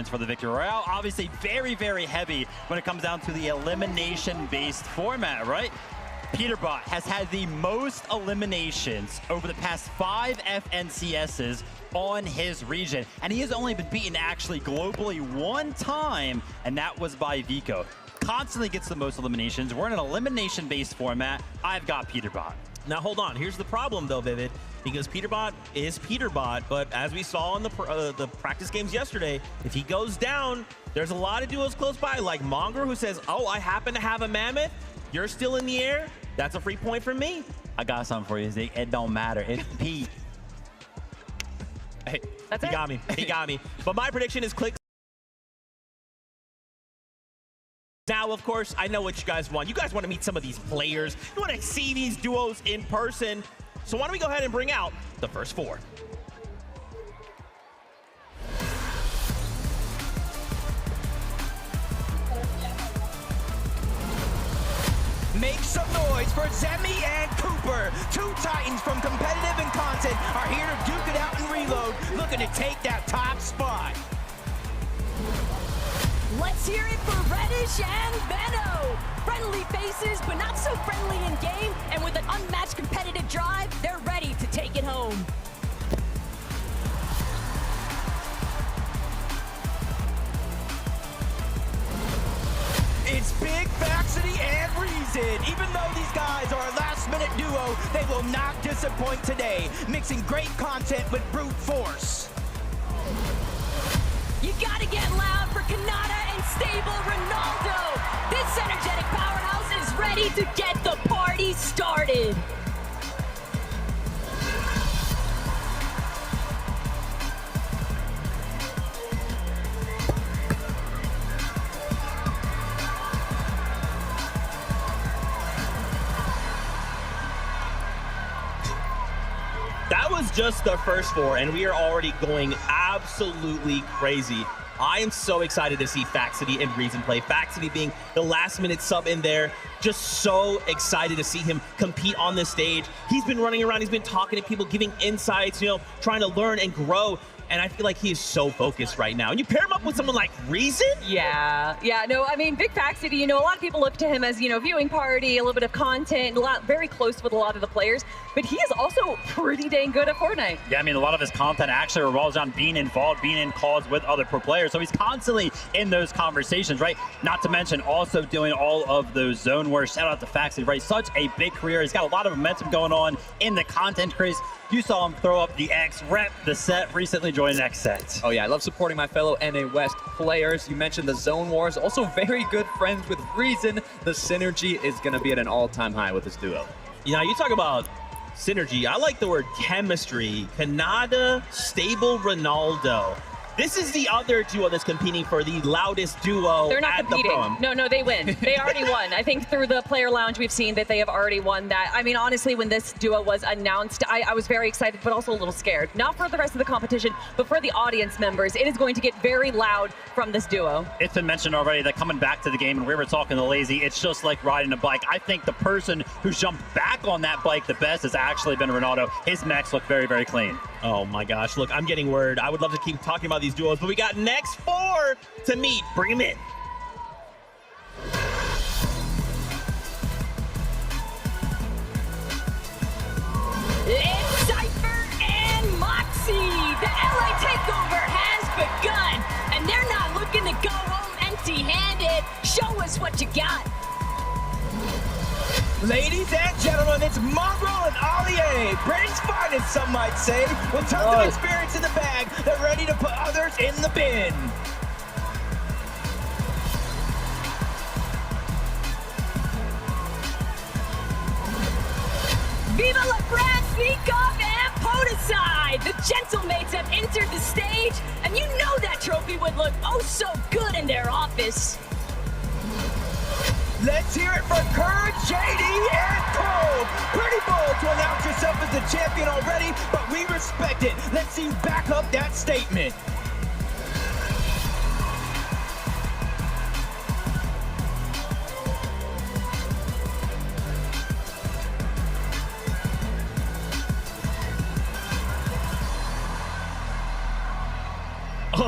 for the Victory Royale. Obviously very, very heavy when it comes down to the elimination-based format, right? Peterbot has had the most eliminations over the past 5 FNCSs on his region, and he has only been beaten actually globally 1 time, and that was by Vico. Constantly gets the most eliminations. We're in an elimination-based format. I've got Peterbot. Now hold on, here's the problem though, Vivid, because Peterbot is Peterbot, but as we saw in the practice games yesterday, if he goes down, there's a lot of duos close by, like Monger, who says, oh, I happen to have a Mammoth, you're still in the air, that's a free point for me. I got something for you, Zeke. It don't matter, it's Pete. Hey, that's he it. got me, he got me. But my prediction is Click. Now, of course, I know what you guys want. You guys want to meet some of these players. You want to see these duos in person. So why don't we go ahead and bring out the first 4. Make some noise for Zemi and Cooper. 2 Titans from competitive and content are here to duke it out and reload, looking to take that top spot. Let's hear it for Reddish and Benno. Friendly faces, but not so friendly in game, and with an unmatched competitive drive, they're ready to take it home. It's Big Faxity and Reason. Even though these guys are a last-minute duo, they will not disappoint today, mixing great content with brute force. You gotta get loud for Kanata and Stable Ronaldo. This energetic powerhouse is ready to get the party started. That was just the first 4, and we are already going absolutely crazy. I am so excited to see Faxity and Reason play. Faxity being the last-minute sub in there. Just so excited to see him compete on this stage. He's been running around. He's been talking to people, giving insights, you know, trying to learn and grow. And I feel like he is so focused right now. And you pair him up with someone like Reason? Yeah, no, I mean, Big Faxity, you know, a lot of people look to him as, you know, viewing party, a little bit of content, very close with a lot of the players, but he is also pretty dang good at Fortnite. Yeah, I mean, a lot of his content actually revolves on being involved, being in calls with other pro players, so he's constantly in those conversations, right? Not to mention also doing all of those zone wars. Shout out to Faxity, right? Such a big career. He's got a lot of momentum going on in the content crease. You saw him throw up the X, rep the set, recently joined X set. Oh yeah, I love supporting my fellow NA West players. You mentioned the Zone Wars, also very good friends with Reason. The synergy is gonna be at an all-time high with this duo. You know, you talk about synergy. I like the word chemistry. Kanada, Stable, Ronaldo. This is the other duo that's competing for the loudest duo They're not at competing. the Pro. No, they win. They already won. I think through the player lounge, we've seen that they have already won that. I mean, honestly, when this duo was announced, I was very excited, but also a little scared. Not for the rest of the competition, but for the audience members. It is going to get very loud from this duo. It's been mentioned already that coming back to the game, and we were talking to Lazy, it's just like riding a bike. I think the person who's jumped back on that bike the best has actually been Ronaldo. His mechs look very, very clean. Oh my gosh, look, I'm getting word. I would love to keep talking about these duos, but we got next 4 to meet. Bring him in. It's Cypher and Moxie. The LA takeover has begun, and they're not looking to go home empty-handed. Show us what you got. Ladies and gentlemen, it's Mongrel and Ollier. Britain's finest, some might say. With tons of experience in the bag, they're ready to put others in the bin. Viva la Brad, Sneakoff, and Podicide! The Gentlemates have entered the stage, and you know that trophy would look oh so good in their office. Let's hear it for Courage, JD, and Cole. Pretty bold to announce yourself as the champion already, but we respect it. Let's see you back up that statement.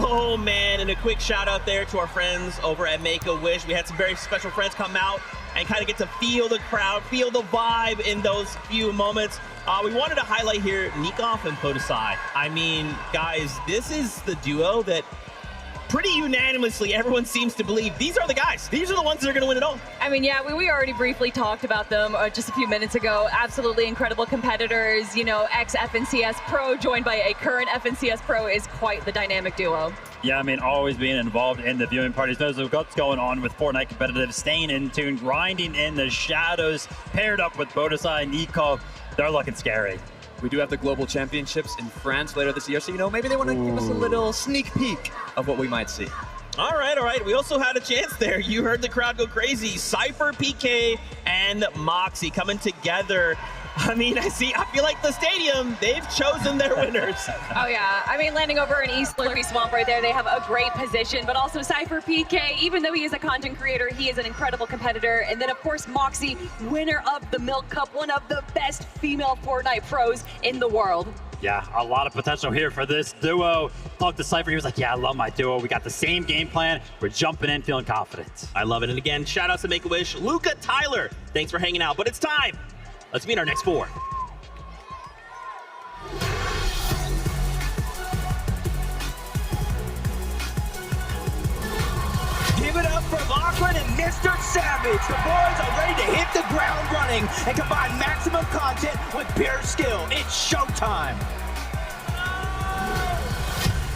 Oh man, and a quick shout out there to our friends over at Make-A-Wish. We had some very special friends come out and kind of get to feel the crowd, feel the vibe in those few moments. We wanted to highlight here Nikov and Podesai. I mean, guys, this is the duo that pretty unanimously everyone seems to believe these are the guys. These are the ones that are going to win it all. I mean, yeah, we already briefly talked about them just a few minutes ago. Absolutely incredible competitors. You know, ex-FNCS Pro joined by a current FNCS Pro is quite the dynamic duo. Yeah, I mean, always being involved in the viewing parties, knows what's going on with Fortnite competitive, staying in tune, grinding in the shadows, paired up with Podesai, Nikov. They're looking scary. We do have the Global Championships in France later this year, so, you know, maybe they want to give us a little sneak peek of what we might see. All right, all right. We also had a chance there. You heard the crowd go crazy. Cypher, PK, and Moxie coming together. I mean, I feel like the stadium, they've chosen their winners. Oh, yeah. I mean, landing over in East Slurpee Swamp right there, they have a great position, but also Cypher PK, even though he is a content creator, he is an incredible competitor. And then, of course, Moxie, winner of the Milk Cup, one of the best female Fortnite pros in the world. Yeah, a lot of potential here for this duo. Talked to Cypher, he was like, yeah, I love my duo. We got the same game plan. We're jumping in, feeling confident. I love it. And again, shout out to Make-A-Wish, Luca, Tyler. Thanks for hanging out, but it's time. Let's meet our next four. Give it up for Lachlan and Mr. Savage. The boys are ready to hit the ground running and combine maximum content with pure skill. It's showtime.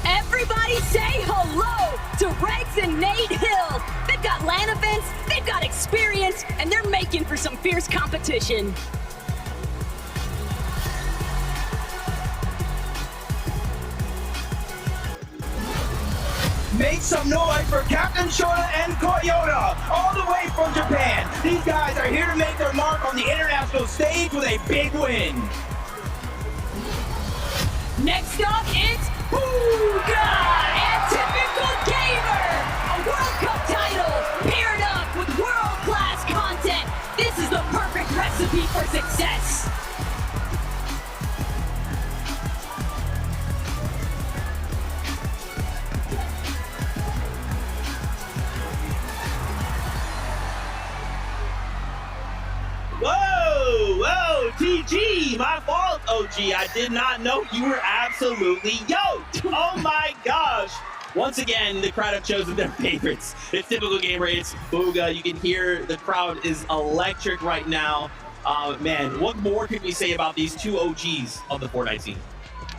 Everybody say hello to Rex and Nate Hill. They've got LAN events, they've got experience, and they're making for some fierce competition. Make some noise for Captain Shota and Koyota, all the way from Japan. These guys are here to make their mark on the international stage with a big win. Next up, it's Booga and Typical Gamer, a World Cup title paired up with world-class content. This is the perfect recipe for success. Whoa, TG, my fault, OG. I did not know you were absolutely yoked. Oh my gosh. Once again, the crowd have chosen their favorites. It's Typical Gamer, it's Booga. You can hear the crowd is electric right now. Man, what more could we say about these two OGs of the Fortnite scene?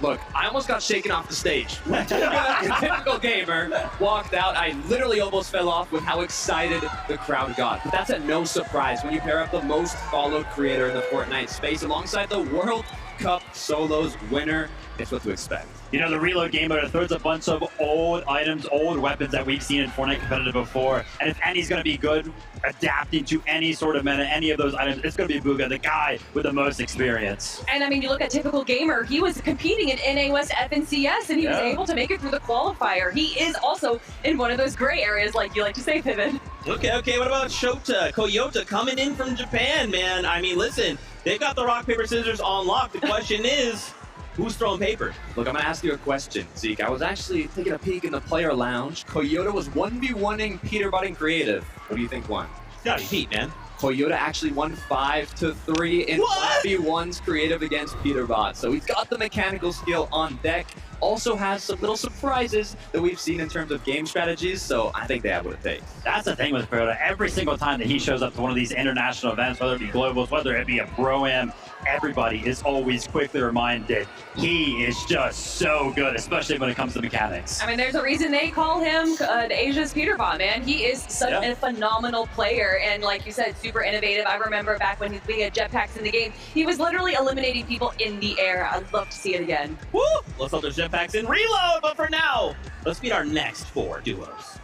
Look, I almost got shaken off the stage. When Typical Gamer walked out, I literally almost fell off with how excited the crowd got. But that's at no surprise when you pair up the most followed creator in the Fortnite space alongside the World Cup Solos winner. It's what to expect. You know, the Reload game mode throws a bunch of old items, old weapons that we've seen in Fortnite competitive before. And if any's going to be good adapting to any sort of meta, any of those items, it's going to be Booga, the guy with the most experience. And I mean, you look at Typical Gamer, he was competing in NA West FNCS, and he was able to make it through the qualifier. He is also in one of those gray areas, like you like to say, Pivot. Okay, what about Shota, Koyota coming in from Japan, man? I mean, listen, they've got the rock, paper, scissors on lock. The question is, who's throwing paper? Look, I'm gonna ask you a question, Zeke. I was actually taking a peek in the player lounge. Koyota was 1v1ing Peterbot and Creative. What do you think won? It's gotta be Pete, man. Koyota actually won 5-3 in 1v1s Creative against Peterbot. So he's got the mechanical skill on deck. Also has some little surprises that we've seen in terms of game strategies, so I think they have what it takes. That's the thing with Koyota. Every single time that he shows up to one of these international events, whether it be globals, whether it be a pro-am, everybody is always quickly reminded he is just so good, especially when it comes to mechanics. I mean, there's a reason they call him Asia's Peterbot, man. He is such a phenomenal player, and like you said, super innovative. I remember back when he was being a jetpacks in the game, he was literally eliminating people in the air. I'd love to see it again. Woo! Let's hope there's jetpacks in Reload, but for now, let's meet our next four duos.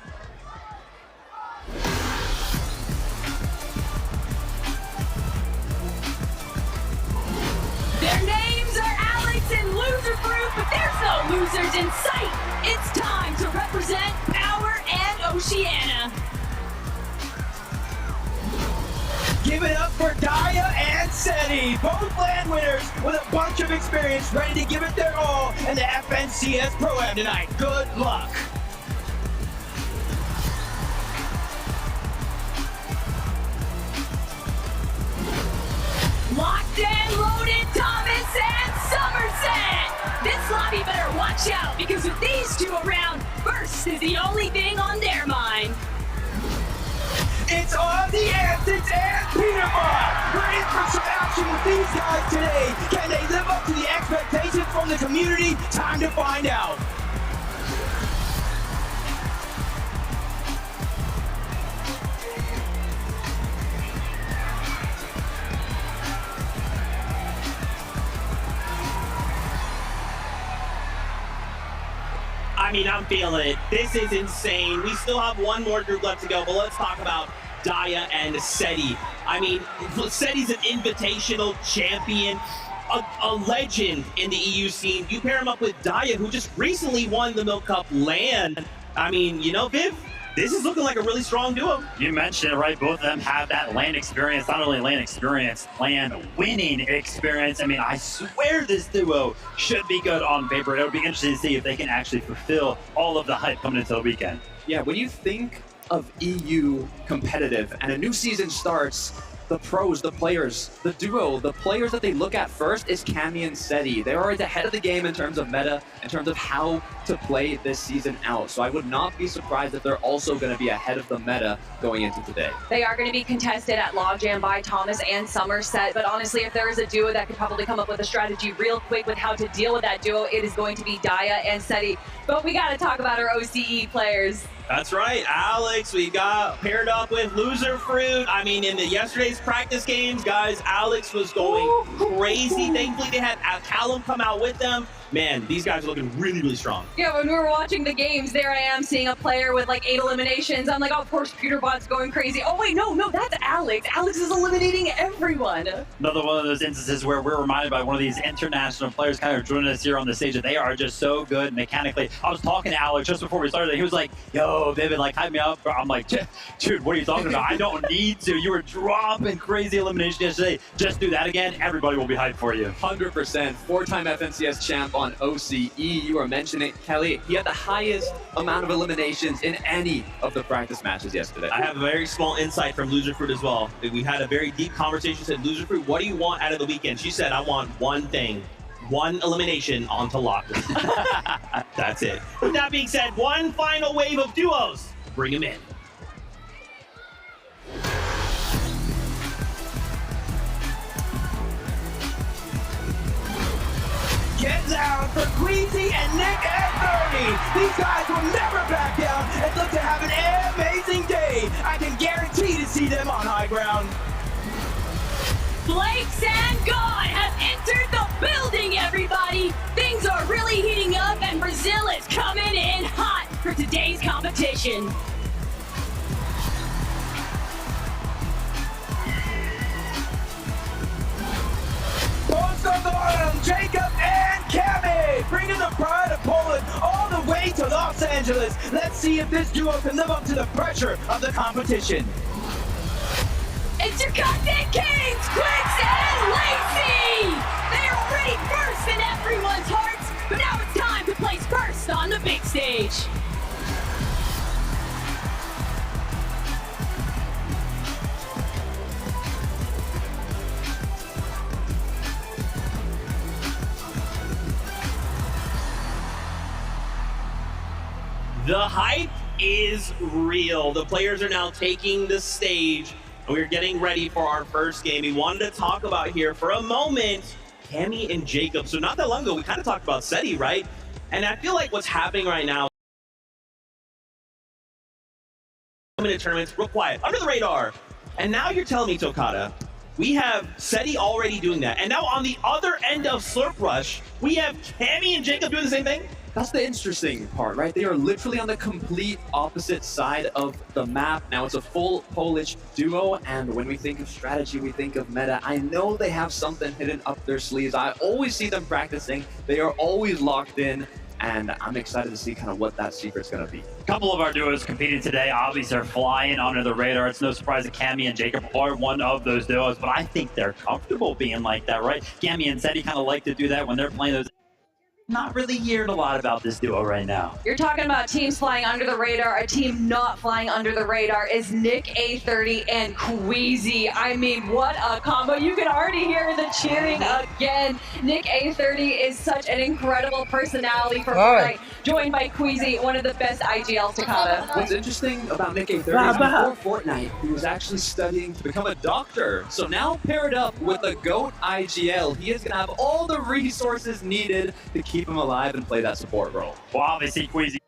Their names are Alex and Loser Fruit, but there's no losers in sight. It's time to represent Power and Oceania. Give it up for Daya and Seti. Seti, both land winners with a bunch of experience, ready to give it their all in the FNCS Pro-Am tonight. Good luck. Locked and loaded, Thomas and Somerset. This lobby better watch out, because with these two around, first is the only thing on their mind. It's on the Antics and Peterbot. We're in for some action with these guys today. Can they live up to the expectations from the community? Time to find out. I mean, I'm feeling it. This is insane. We still have one more group left to go, but let's talk about Daya and Seti. I mean, Seti's an invitational champion, a legend in the EU scene. You pair him up with Daya, who just recently won the Milk Cup LAN. I mean, you know, Viv, this is looking like a really strong duo. You mentioned it, right? Both of them have that LAN experience, not only LAN experience, LAN winning experience. I mean, I swear this duo should be good on paper. It would be interesting to see if they can actually fulfill all of the hype coming into the weekend. Yeah, when you think of EU competitive and a new season starts, the pros, the players, the duo, the players that they look at first is Cammy and Seti. They're already ahead of the game in terms of meta, in terms of how to play this season out. So I would not be surprised if they're also going to be ahead of the meta going into today. They are going to be contested at Logjam by Thomas and Somerset, but honestly, if there is a duo that could probably come up with a strategy real quick with how to deal with that duo, it is going to be Daya and Seti. But we got to talk about our OCE players. That's right, Alex. We got paired up with Loser Fruit. I mean, in yesterday's practice games, guys, Alex was going crazy. Thankfully, they had Callum come out with them. Man, these guys are looking really, really strong. Yeah, when we were watching the games, there I am seeing a player with like 8 eliminations. I'm like, oh, of course, Peterbot's going crazy. Oh, wait, no, that's Alex. Alex is eliminating everyone. Another one of those instances where we're reminded by one of these international players kind of joining us here on the stage that they are just so good mechanically. I was talking to Alex just before we started. He was like, yo, Vivid, like, hype me up. I'm like, dude, what are you talking about? I don't need to. You were dropping crazy elimination yesterday. Just do that again. Everybody will be hyped for you. 100%. 4-time FNCS champ on OCE. You were mentioning, Kelly, he had the highest amount of eliminations in any of the practice matches yesterday. I have a very small insight from Loser Fruit as well. We had a very deep conversation. Said, Loser Fruit, what do you want out of the weekend? She said, I want one thing. One elimination onto Lockwood. That's it. With that being said, one final wave of duos. Bring them in. Get down for Queasy and Nick and Bernie. These guys will never back down and look to have an amazing day. I can guarantee to see them on high ground. Flakes and God have entered the building, everybody. Things are really heating up, and Brazil is coming in hot for today's competition. Post on the bottom, Jacob and Cammy, bringing the pride of Poland all the way to Los Angeles. Let's see if this duo can live up to the pressure of the competition. It's your content kings, Quicks and Lacey! They are already first in everyone's hearts, but now it's time to place first on the big stage. The hype is real. The players are now taking the stage, and we're getting ready for our first game. We wanted to talk about here for a moment, Cammy and Jacob. So not that long ago, we kind of talked about Seti, right? And I feel like what's happening right now, minute tournaments, real quiet, under the radar. And now you're telling me, Tokata, we have Seti already doing that. And now on the other end of Slurp Rush, we have Cammy and Jacob doing the same thing? That's the interesting part, right? They are literally on the complete opposite side of the map. Now it's a full Polish duo, and when we think of strategy, we think of meta. I know they have something hidden up their sleeves. I always see them practicing. They are always locked in, and I'm excited to see kind of what that secret's going to be. A couple of our duos competing today, obviously, are flying under the radar. It's no surprise that Cammy and Jacob are one of those duos, but I think they're comfortable being like that, right? Cammy and Seti kind of like to do that when they're playing those. Not really hearing a lot about this duo right now. You're talking about teams flying under the radar. A team not flying under the radar is Nick A30 and Queasy. I mean, what a combo. You can already hear the cheering again. Nick A30 is such an incredible personality for Fortnite, joined by Queasy, one of the best IGLs to come out. What's interesting about Nick A30 is before Fortnite, he was actually studying to become a doctor. So now paired up with a GOAT IGL, he is going to have all the resources needed to keep him alive and play that support role. Well, obviously, Queasy